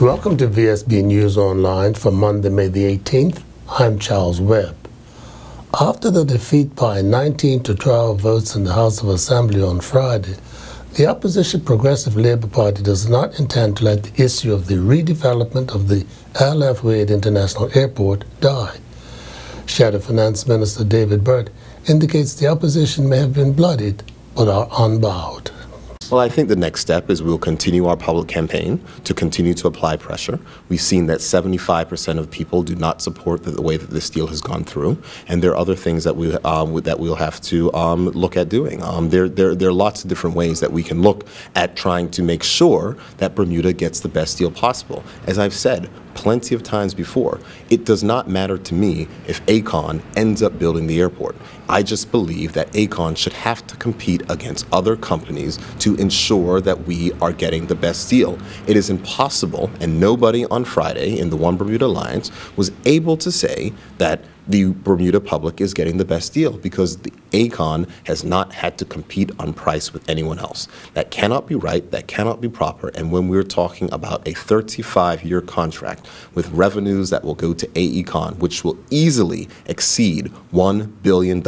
Welcome to Vsb News Online for Monday, May the 18th. I'm Charles Webb. After the defeat by 19 to 12 votes in the House of Assembly on Friday, the opposition Progressive Labour Party does not intend to let the issue of the redevelopment of the L.F. Wade International Airport die. Shadow Finance Minister David Burt indicates the opposition may have been bloodied but are unbowed. Well, I think the next step is we'll continue our public campaign to continue to apply pressure. We've seen that 75% of people do not support the way that this deal has gone through, and there are other things that we'll have to look at doing. There are lots of different ways that we can look at trying to make sure that Bermuda gets the best deal possible. As I've said plenty of times before, it does not matter to me if Aecon ends up building the airport. I just believe that Aecon should have to compete against other companies to ensure that we are getting the best deal. It is impossible, and nobody on Friday in the One Bermuda Alliance was able to say that the Bermuda public is getting the best deal, because the Aecon has not had to compete on price with anyone else. That cannot be right, that cannot be proper, and when we're talking about a 35-year contract with revenues that will go to Aecon, which will easily exceed $1 billion,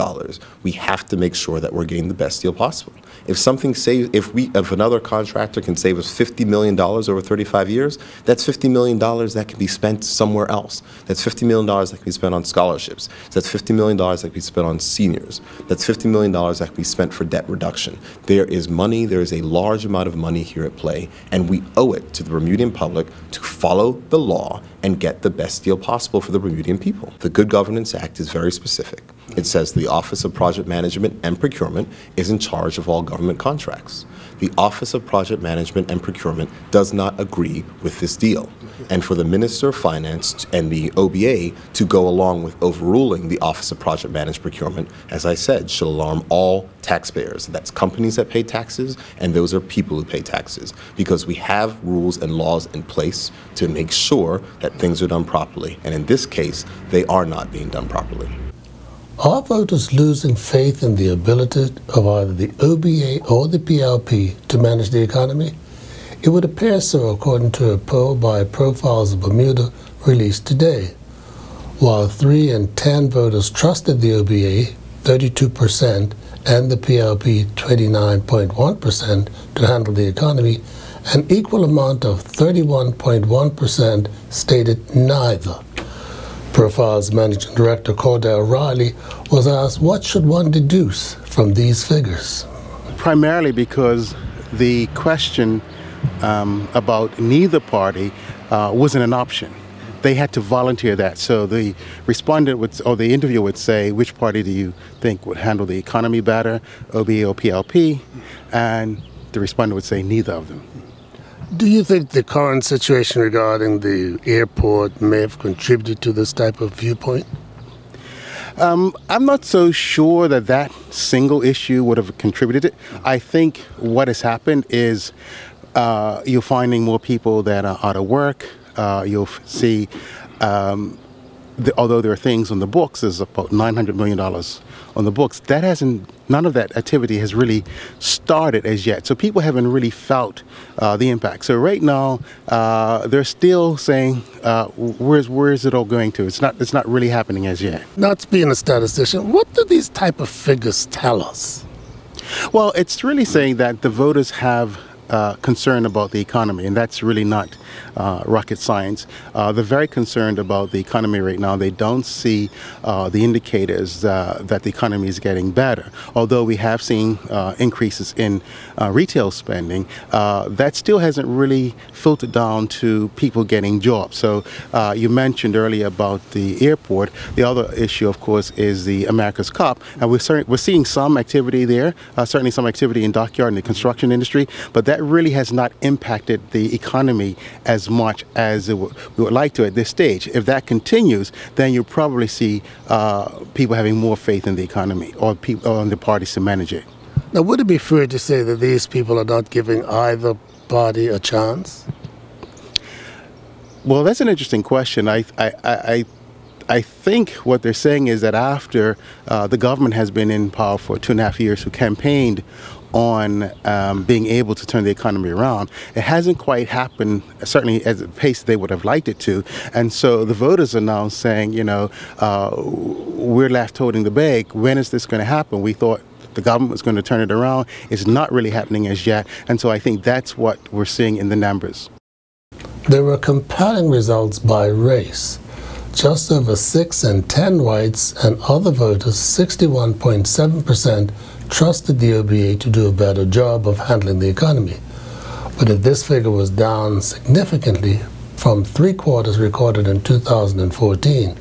we have to make sure that we're getting the best deal possible. If another contractor can save us $50 million over 35 years, that's $50 million that can be spent somewhere else. That's $50 million that can be spent on scholarships. That's $50 million that can be spent on seniors. That's $50 million that can be spent for debt reduction. There is money, there is a large amount of money here at play, and we owe it to the Bermudian public to follow the law and get the best deal possible for the Bermudian people. The Good Governance Act is very specific. It says the Office of Project Management and Procurement is in charge of all government contracts. The Office of Project Management and Procurement does not agree with this deal. And for the Minister of Finance and the OBA to go along with overruling the Office of Project Management Procurement, as I said, should alarm all taxpayers. That's companies that pay taxes, and those are people who pay taxes, because we have rules and laws in place to make sure that things are done properly. And in this case, they are not being done properly. Are voters losing faith in the ability of either the OBA or the PLP to manage the economy? It would appear so, according to a poll by Profiles of Bermuda released today. While 3 in 10 voters trusted the OBA, 32%, and the PLP, 29.1%, to handle the economy, an equal amount of 31.1% stated neither. Profiles Managing Director Cordell Riley was asked what should one deduce from these figures. Primarily because the question about neither party wasn't an option. They had to volunteer that. So the respondent would, or the interviewer would say, which party do you think would handle the economy better, OBA or PLP? And the respondent would say neither of them. Do you think the current situation regarding the airport may have contributed to this type of viewpoint? I'm not so sure that that single issue would have contributed. I think what has happened is you're finding more people that are out of work. You'll see, although there are things on the books, there's about $900 million on the books. None of that activity has really started as yet. So people haven't really felt the impact. So right now, they're still saying, where is it all going to? It's not really happening as yet. Not being a statistician, what do these type of figures tell us? Well, it's really saying that the voters have concern about the economy, and that's really not rocket science. They're very concerned about the economy right now. They don't see the indicators that the economy is getting better. Although we have seen increases in retail spending, that still hasn't really filtered down to people getting jobs. So you mentioned earlier about the airport. The other issue, of course, is the America's Cup, and we're seeing some activity there, certainly some activity in dockyard and the construction industry, but that really has not impacted the economy as much as we would like to at this stage. If that continues, then you'll probably see people having more faith in the economy, or on the parties to manage it. Now, would it be fair to say that these people are not giving either party a chance? Well, that's an interesting question. I think what they're saying is that after the government has been in power for 2.5 years, who campaigned on being able to turn the economy around. It hasn't quite happened, certainly at the pace they would have liked it to. And so the voters are now saying, you know, we're left holding the bag. When is this going to happen? We thought the government was going to turn it around. It's not really happening as yet. And so I think that's what we're seeing in the numbers. There were compelling results by race. Just over 6 in 10 whites and other voters, 61.7%, trusted the OBA to do a better job of handling the economy. But if this figure was down significantly from 3/4 recorded in 2014,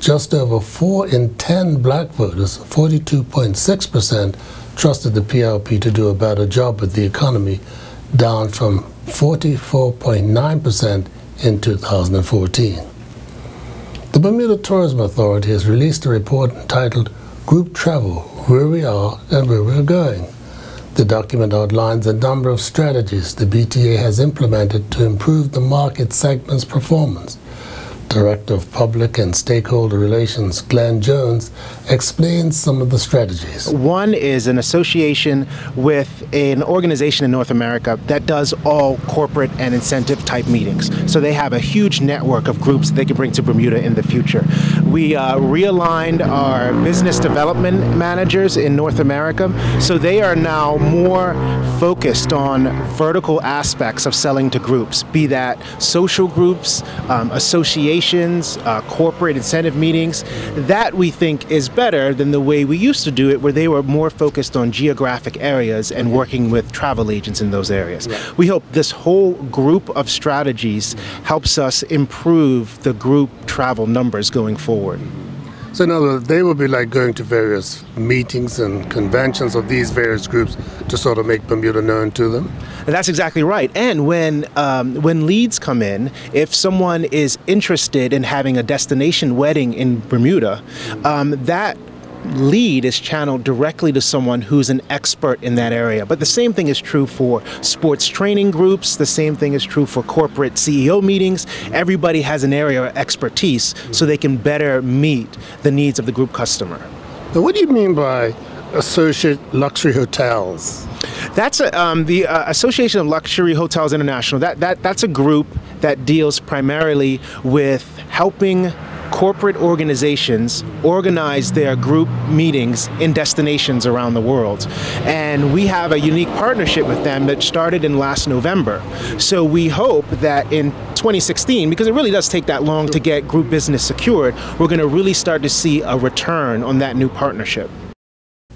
just over 4 in 10 black voters, 42.6%, trusted the PLP to do a better job with the economy, down from 44.9% in 2014. The Bermuda Tourism Authority has released a report entitled Group Travel, Where We Are and Where We're Going. The document outlines a number of strategies the BTA has implemented to improve the market segment's performance. Director of Public and Stakeholder Relations, Glenn Jones, explains some of the strategies. One is an association with an organization in North America that does all corporate and incentive type meetings. So they have a huge network of groups that they can bring to Bermuda in the future. We realigned our business development managers in North America, so they are now more focused on vertical aspects of selling to groups, be that social groups, associations, corporate incentive meetings. That we think is better than the way we used to do it, where they were more focused on geographic areas and working with travel agents in those areas. Right. We hope this whole group of strategies helps us improve the group travel numbers going forward. So in other words, they will be like going to various meetings and conventions of these various groups to sort of make Bermuda known to them? And that's exactly right. And when leads come in, if someone is interested in having a destination wedding in Bermuda, that lead is channeled directly to someone who's an expert in that area. But the same thing is true for sports training groups. The same thing is true for corporate CEO meetings. Everybody has an area of expertise so they can better meet the needs of the group customer. Now, what do you mean by associate luxury hotels? That's the Association of Luxury Hotels International. That's a group that deals primarily with helping corporate organizations organize their group meetings in destinations around the world. And we have a unique partnership with them that started in last November. So we hope that in 2016, because it really does take that long to get group business secured, we're going to really start to see a return on that new partnership.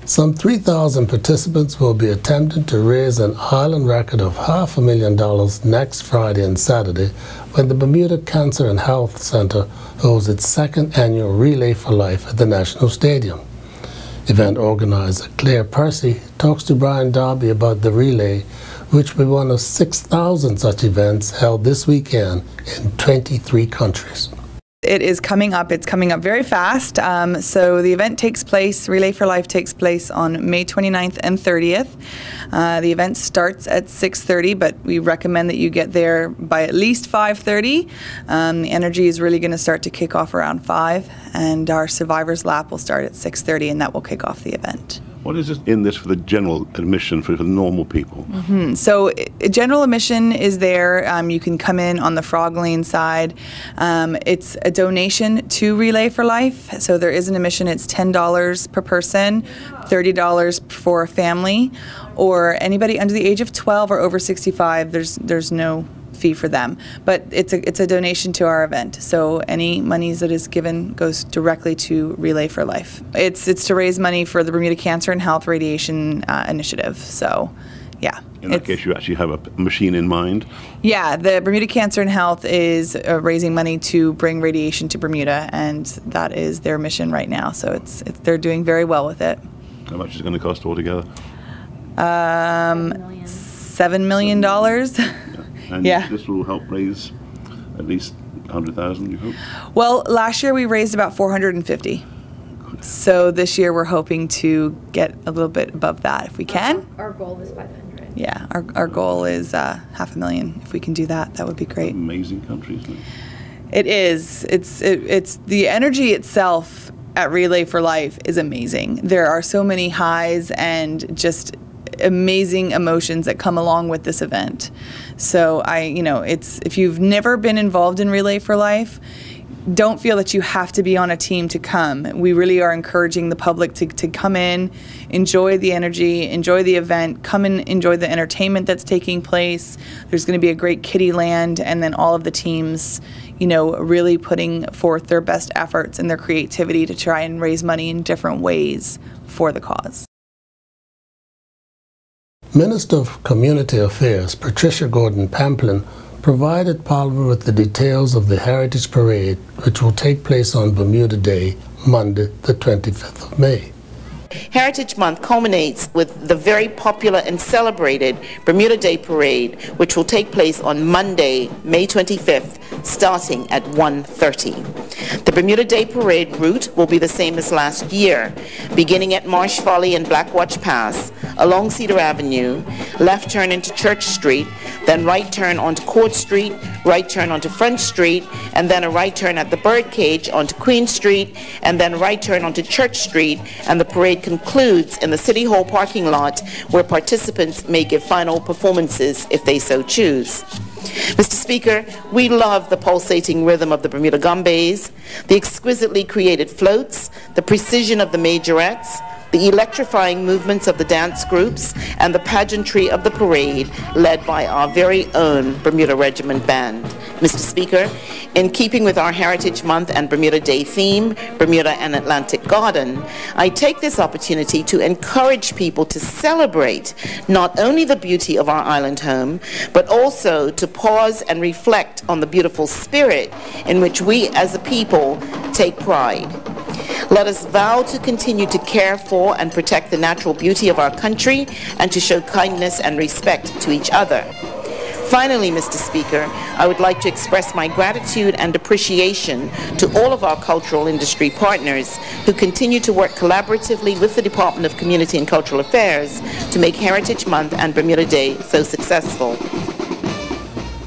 Some 3,000 participants will be attempting to raise an island record of $500,000 next Friday and Saturday when the Bermuda Cancer and Health Center holds its second annual Relay for Life at the National Stadium. Event organizer Claire Percy talks to Brian Darby about the Relay, which will be one of 6,000 such events held this weekend in 23 countries. It is coming up. It's coming up very fast. So the event takes place, Relay for Life takes place on May 29th and 30th. The event starts at 6:30, but we recommend that you get there by at least 5:30. The energy is really going to start to kick off around 5, and our Survivors Lap will start at 6:30, and that will kick off the event. What is in this for the general admission for the normal people? So general admission is there. You can come in on the Frog Lane side. It's a donation to Relay for Life. So there is an admission. It's $10 per person, $30 for a family, or anybody under the age of 12 or over 65. There's no fee for them, but it's a donation to our event. So any monies that is given goes directly to Relay for Life. It's to raise money for the Bermuda Cancer and Health Radiation Initiative. So, yeah. In that case, you actually have a machine in mind? Yeah, the Bermuda Cancer and Health is raising money to bring radiation to Bermuda, and that is their mission right now. So they're doing very well with it. How much is it going to cost altogether? $7 million. And this will help raise at least 100,000, you hope? Well, last year we raised about 450. So this year we're hoping to get a little bit above that if we can. Our goal is 500. Yeah, our goal is $500,000. If we can do that, that would be great. Amazing country, isn't it? It is. It's the energy itself at Relay for Life is amazing. There are so many highs and just amazing emotions that come along with this event. So if you've never been involved in Relay for Life, don't feel that you have to be on a team to come. We really are encouraging the public to come in, enjoy the energy, enjoy the event, come and enjoy the entertainment that's taking place. There's going to be a great kiddie land, and then all of the teams, really putting forth their best efforts and their creativity to try and raise money in different ways for the cause. Minister of Community Affairs Patricia Gordon Pamplin provided Parliament with the details of the Heritage Parade, which will take place on Bermuda Day, Monday, the 25th of May. Heritage Month culminates with the very popular and celebrated Bermuda Day Parade, which will take place on Monday, May 25th, starting at 1:30. The Bermuda Day Parade route will be the same as last year, beginning at Marsh Folly and Blackwatch Pass, along Cedar Avenue, left turn into Church Street, then right turn onto Court Street, right turn onto Front Street, and then a right turn at the Birdcage onto Queen Street, and then right turn onto Church Street, and the parade concludes in the City Hall parking lot, where participants may give final performances if they so choose. Mr. Speaker, we love the pulsating rhythm of the Bermuda Gumbays, the exquisitely created floats, the precision of the majorettes, the electrifying movements of the dance groups, and the pageantry of the parade led by our very own Bermuda Regiment Band. Mr. Speaker, in keeping with our Heritage Month and Bermuda Day theme, Bermuda and Atlantic Garden, I take this opportunity to encourage people to celebrate not only the beauty of our island home, but also to pause and reflect on the beautiful spirit in which we as a people take pride. Let us vow to continue to care for and protect the natural beauty of our country and to show kindness and respect to each other. Finally, Mr. Speaker, I would like to express my gratitude and appreciation to all of our cultural industry partners who continue to work collaboratively with the Department of Community and Cultural Affairs to make Heritage Month and Bermuda Day so successful.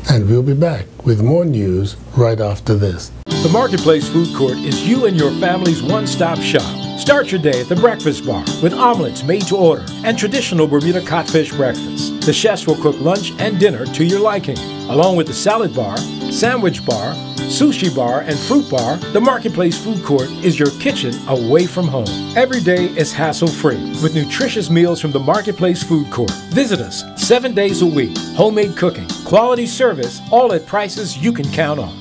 And we'll be back with more news right after this. The Marketplace Food Court is you and your family's one-stop shop. Start your day at the Breakfast Bar with omelets made to order and traditional Bermuda codfish breakfast. The chefs will cook lunch and dinner to your liking. Along with the salad bar, sandwich bar, sushi bar, and fruit bar, the Marketplace Food Court is your kitchen away from home. Every day is hassle-free with nutritious meals from the Marketplace Food Court. Visit us 7 days a week. Homemade cooking, quality service, all at prices you can count on.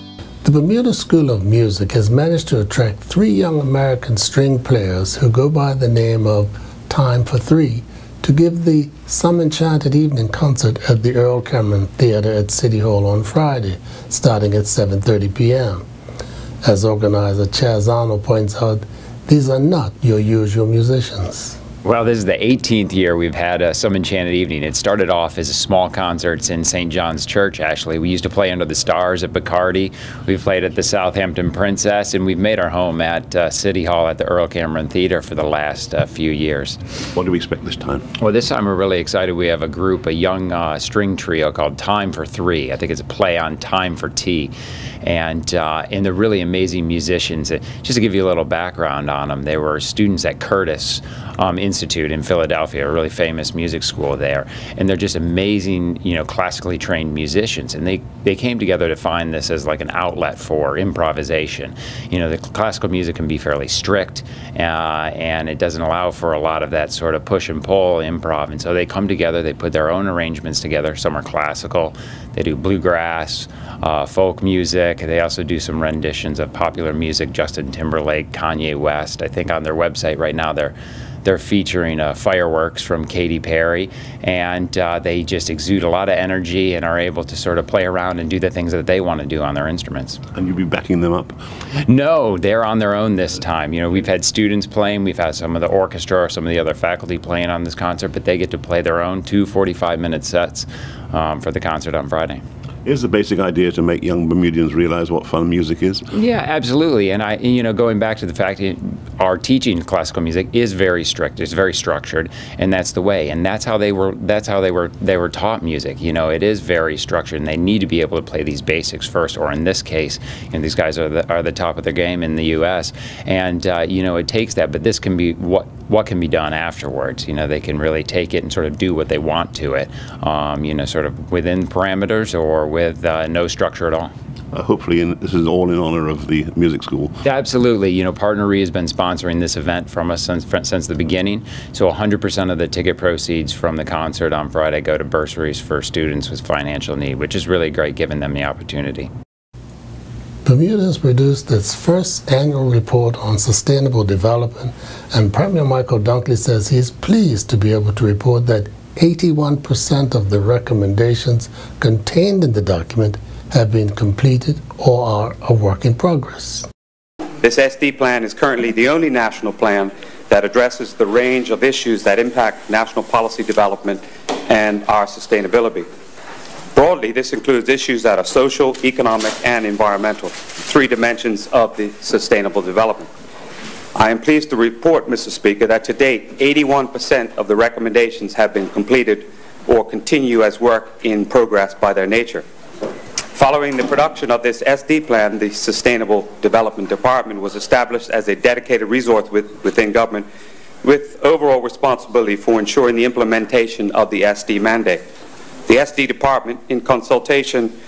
The Bermuda School of Music has managed to attract 3 young American string players who go by the name of Time for Three to give the Some Enchanted Evening concert at the Earl Cameron Theater at City Hall on Friday, starting at 7:30 p.m. As organizer Chaz Arnold points out, these are not your usual musicians. Well, this is the 18th year we've had Some Enchanted Evening. It started off as a small concerts in St. John's Church, actually. We used to play under the stars at Bacardi. We've played at the Southampton Princess, and we've made our home at City Hall at the Earl Cameron Theater for the last few years. What do we expect this time? Well, this time we're really excited. We have a group, a young string trio called Time for Three. I think it's a play on Time for Tea. And they're really amazing musicians. Just to give you a little background on them, they were students at Curtis Institute in Philadelphia, a really famous music school there. And they're just amazing, classically trained musicians. And they came together to find this as like an outlet for improvisation. The classical music can be fairly strict, and it doesn't allow for a lot of that sort of push and pull improv. And so they come together, they put their own arrangements together. Some are classical, they do bluegrass, folk music. They also do some renditions of popular music, Justin Timberlake, Kanye West. I think on their website right now they're featuring Fireworks from Katy Perry, and they just exude a lot of energy and are able to sort of play around and do the things that they want to do on their instruments. And you'll be backing them up? No, they're on their own this time. We've had students playing, we've had some of the orchestra or some of the other faculty playing on this concert, but they get to play their own 2 45-minute sets for the concert on Friday. Is the basic idea to make young Bermudians realize what fun music is? Yeah, absolutely. And going back to the fact that our teaching classical music is very strict, it's very structured, and that's the way. And that's how they were taught music. It is very structured, and they need to be able to play these basics first. Or in this case, these guys are the top of their game in the U.S. And it takes that. But this can be what what can be done afterwards. They can really take it and sort of do what they want to it, sort of within parameters or with no structure at all. Hopefully, this is all in honor of the music school. Yeah, absolutely. Partnery has been sponsoring this event from us since the beginning. So 100% of the ticket proceeds from the concert on Friday go to bursaries for students with financial need, which is really great, giving them the opportunity. Bermuda has produced its first annual report on sustainable development, and Premier Michael Dunkley says he's pleased to be able to report that 81% of the recommendations contained in the document have been completed or are a work in progress. This SD plan is currently the only national plan that addresses the range of issues that impact national policy development and our sustainability. Broadly, this includes issues that are social, economic, and environmental, three dimensions of the sustainable development. I am pleased to report, Mr. Speaker, that to date, 81% of the recommendations have been completed or continue as work in progress by their nature. Following the production of this SD plan, the Sustainable Development Department was established as a dedicated resource within government with overall responsibility for ensuring the implementation of the SD mandate. The SD Department, in consultation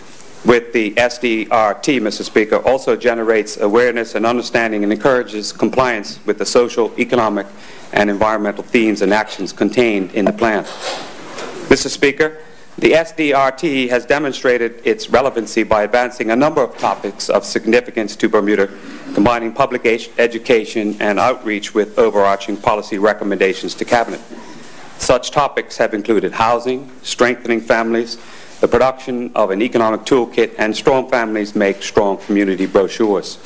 with the SDRT, Mr. Speaker, also generates awareness and understanding and encourages compliance with the social, economic, and environmental themes and actions contained in the plan. Mr. Speaker, the SDRT has demonstrated its relevancy by advancing a number of topics of significance to Bermuda, combining public education and outreach with overarching policy recommendations to Cabinet. Such topics have included housing, strengthening families, the production of an economic toolkit, and strong families make strong community brochures.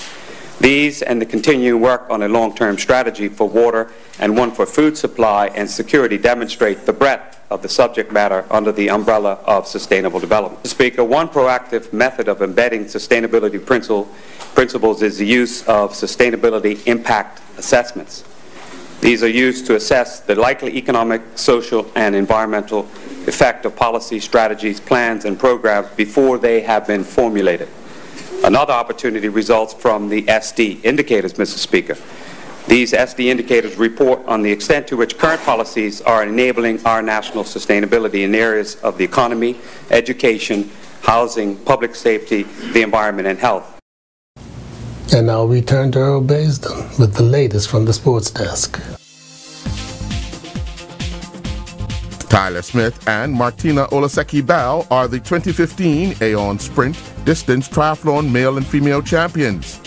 These and the continuing work on a long-term strategy for water and one for food supply and security demonstrate the breadth of the subject matter under the umbrella of sustainable development. Mr. Speaker, one proactive method of embedding sustainability principles is the use of sustainability impact assessments. These are used to assess the likely economic, social, and environmental effect of policy, strategies, plans, and programs before they have been formulated. Another opportunity results from the SD indicators, Mr. Speaker. These SD indicators report on the extent to which current policies are enabling our national sustainability in areas of the economy, education, housing, public safety, the environment, and health. And now we turn to Earl Baisden with the latest from the sports desk. Tyler Smith and Martina Olaseki-Bao are the 2015 Aon Sprint Distance Triathlon male and female champions.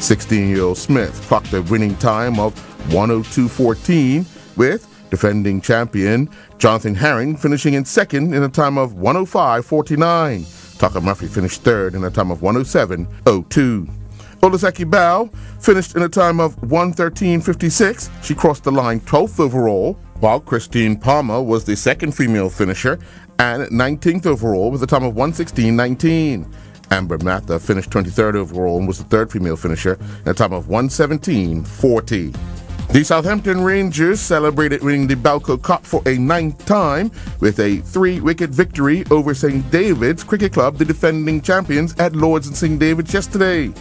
16-year-old Smith clocked a winning time of 1:02.14, with defending champion Jonathan Herring finishing in second in a time of 1:05.49. Tucker Murphy finished third in a time of 1:07.02. Olaseki-Bao finished in a time of 1:13.56. She crossed the line 12th overall, while Christine Palmer was the second female finisher and 19th overall with a time of 1:16.19. Amber Mather finished 23rd overall and was the third female finisher in a time of 1:17.40. The Southampton Rangers celebrated winning the Balco Cup for a 9th time with a 3-wicket victory over St. David's Cricket Club, the defending champions, at Lord's and St. David's yesterday.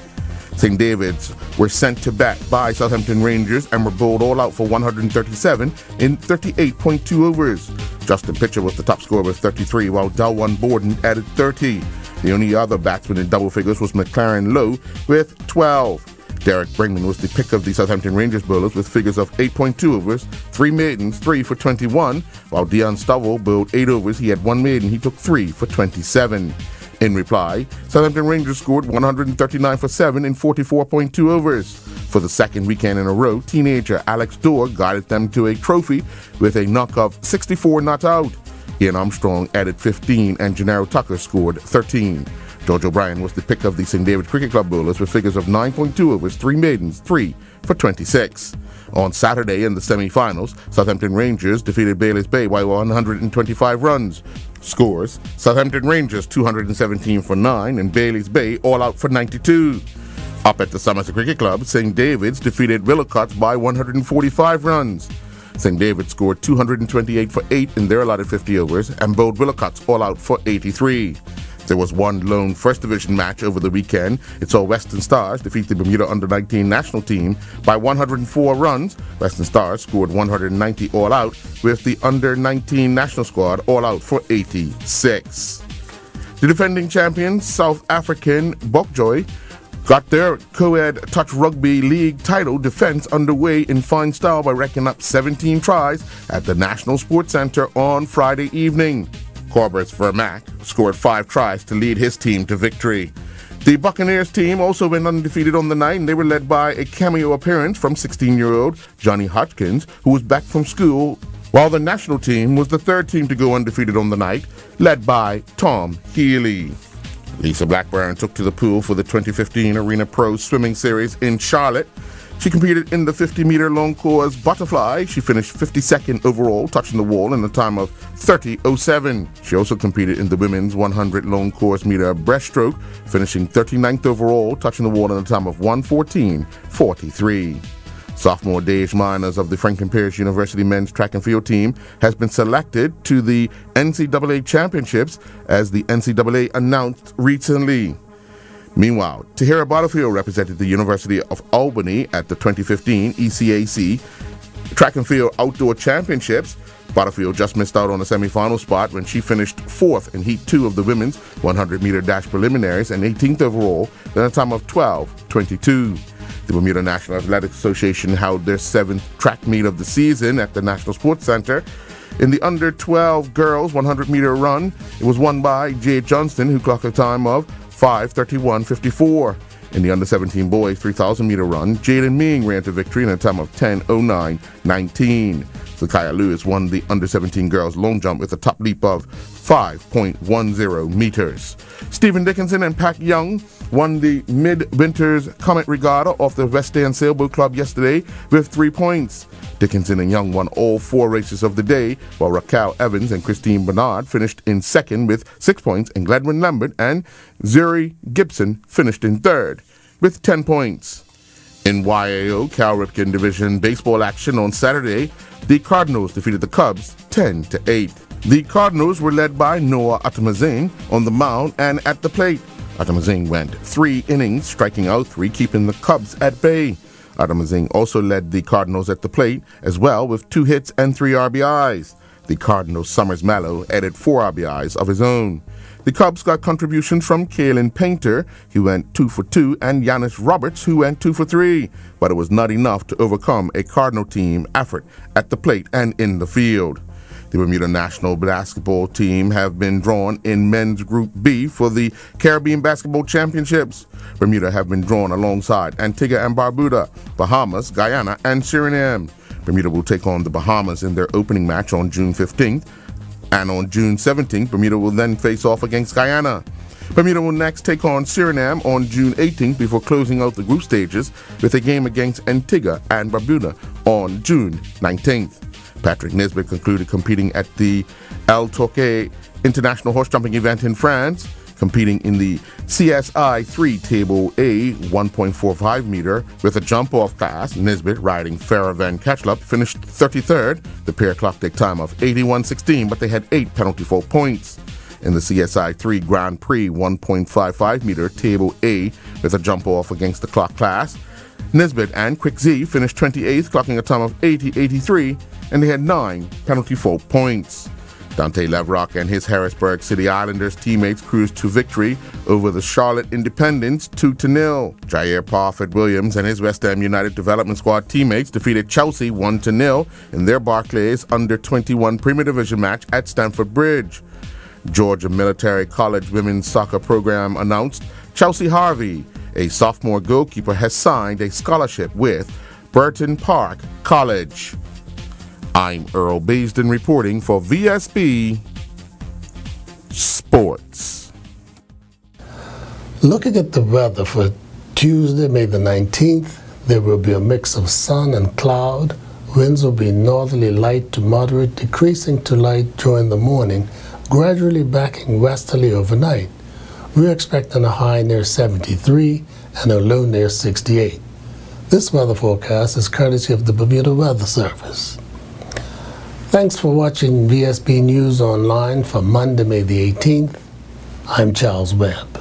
St. David's were sent to bat by Southampton Rangers and were bowled all out for 137 in 38.2 overs. Justin Pitcher was the top scorer with 33, while Dalwan Borden added 30. The only other batsman in double figures was McLaren Lowe with 12. Derek Brinkman was the pick of the Southampton Rangers bowlers with figures of 8.2 overs, 3 maidens, 3 for 21, while Dion Stovall bowled 8 overs. He had 1 maiden, he took 3 for 27. In reply, Southampton Rangers scored 139 for 7 in 44.2 overs. For the second weekend in a row, teenager Alex Dorr guided them to a trophy with a knock of 64 not out. Ian Armstrong added 15 and Gennaro Tucker scored 13. George O'Brien was the pick of the St. David Cricket Club bowlers with figures of 9.2 overs, 3 maidens, 3 for 26. On Saturday in the semi-finals, Southampton Rangers defeated Bailey's Bay by 125 runs. Scores: Southampton Rangers 217 for 9 and Bailey's Bay all out for 92. Up at the Somerset Cricket Club, St. David's defeated Willowcotts by 145 runs. St. David's scored 228 for 8 in their allotted 50 overs and bowled Willowcotts all out for 83. There was one lone First Division match over the weekend. It saw Western Stars defeat the Bermuda Under-19 national team by 104 runs. Western Stars scored 190 all out, with the Under-19 national squad all out for 86. The defending champions, South African Bokjoy, got their co-ed touch rugby league title defense underway in fine style by racking up 17 tries at the National Sports Centre on Friday evening. Corbett's Vermac scored 5 tries to lead his team to victory. The Buccaneers team also went undefeated on the night, and they were led by a cameo appearance from 16-year-old Johnny Hodgkins, who was back from school, while the national team was the third team to go undefeated on the night, led by Tom Healy. Lisa Blackburn took to the pool for the 2015 Arena Pro Swimming Series in Charlotte. She competed in the 50-meter long course butterfly. She finished 52nd overall, touching the wall in a time of 30:07. She also competed in the women's 100 long course meter breaststroke, finishing 39th overall, touching the wall in a time of 1:14:43. Sophomore Dej Miners of the Franklin Pierce University men's track and field team has been selected to the NCAA championships, as the NCAA announced recently. Meanwhile, Tahira Butterfield represented the University of Albany at the 2015 ECAC Track and Field Outdoor Championships. Butterfield just missed out on a semifinal spot when she finished 4th in Heat 2 of the women's 100-meter dash preliminaries and 18th overall in a time of 12:22. The Bermuda National Athletic Association held their 7th track meet of the season at the National Sports Center. In the under-12 girls 100-meter run, it was won by Jade Johnston, who clocked a time of 5:31:54. In the under-17 boys 3,000-meter run, Jaden Ming ran to victory in a time of 10:09:19. Zakaya Lewis won the under-17 girls long jump with a top leap of 5.10 meters. Stephen Dickinson and Pak Young won the Mid-Winters Comet Regatta off the West End Sailboat Club yesterday with 3 points. Dickinson and Young won all 4 races of the day, while Raquel Evans and Christine Bernard finished in second with 6 points, and Gladwin Lambert and Zuri Gibson finished in third with 10 points. In YAO Cal Ripken Division baseball action on Saturday, the Cardinals defeated the Cubs 10-8. The Cardinals were led by Noah Atamazing on the mound and at the plate. Atamazing went 3 innings, striking out 3, keeping the Cubs at bay. Atamazing also led the Cardinals at the plate as well with 2 hits and 3 RBIs. The Cardinals' Summers Mallow added 4 RBIs of his own. The Cubs got contributions from Kalen Painter, who went 2 for 2, and Giannis Roberts, who went 2 for 3, but it was not enough to overcome a Cardinal team effort at the plate and in the field. The Bermuda national basketball team have been drawn in men's Group B for the Caribbean Basketball Championships. Bermuda have been drawn alongside Antigua and Barbuda, Bahamas, Guyana, and Suriname. Bermuda will take on the Bahamas in their opening match on June 15th, and on June 17th, Bermuda will then face off against Guyana. Bermuda will next take on Suriname on June 18th before closing out the group stages with a game against Antigua and Barbuda on June 19th. Patrick Nisbet concluded competing at the El Torquay International Horse Jumping event in France, competing in the CSI 3 Table A 1.45 meter with a jump-off class. Nisbet, riding Farah Van Ketchlup, finished 33rd. The pair clocked a time of 81:16, but they had 8 penalty fault points. In the CSI 3 Grand Prix 1.55 meter Table A with a jump-off against the clock class, Nisbet and Quick Z finished 28th, clocking a time of 80:83, and they had 9 penalty fault points. Dante Levrock and his Harrisburg City Islanders teammates cruised to victory over the Charlotte Independents 2-0. Jair Parfit Williams and his West Ham United Development Squad teammates defeated Chelsea 1-0 in their Barclays Under-21 Premier Division match at Stamford Bridge. Georgia Military College women's soccer program announced Chelsea Harvey, a sophomore goalkeeper, has signed a scholarship with Burton Park College. I'm Earl Baisden reporting for VSB Sports. Looking at the weather for Tuesday, May the 19th, there will be a mix of sun and cloud. Winds will be northerly light to moderate, decreasing to light during the morning, gradually backing westerly overnight. We're expecting a high near 73 and a low near 68. This weather forecast is courtesy of the Bermuda Weather Service. Thanks for watching VSB News Online for Monday, May the 18th. I'm Charles Webb.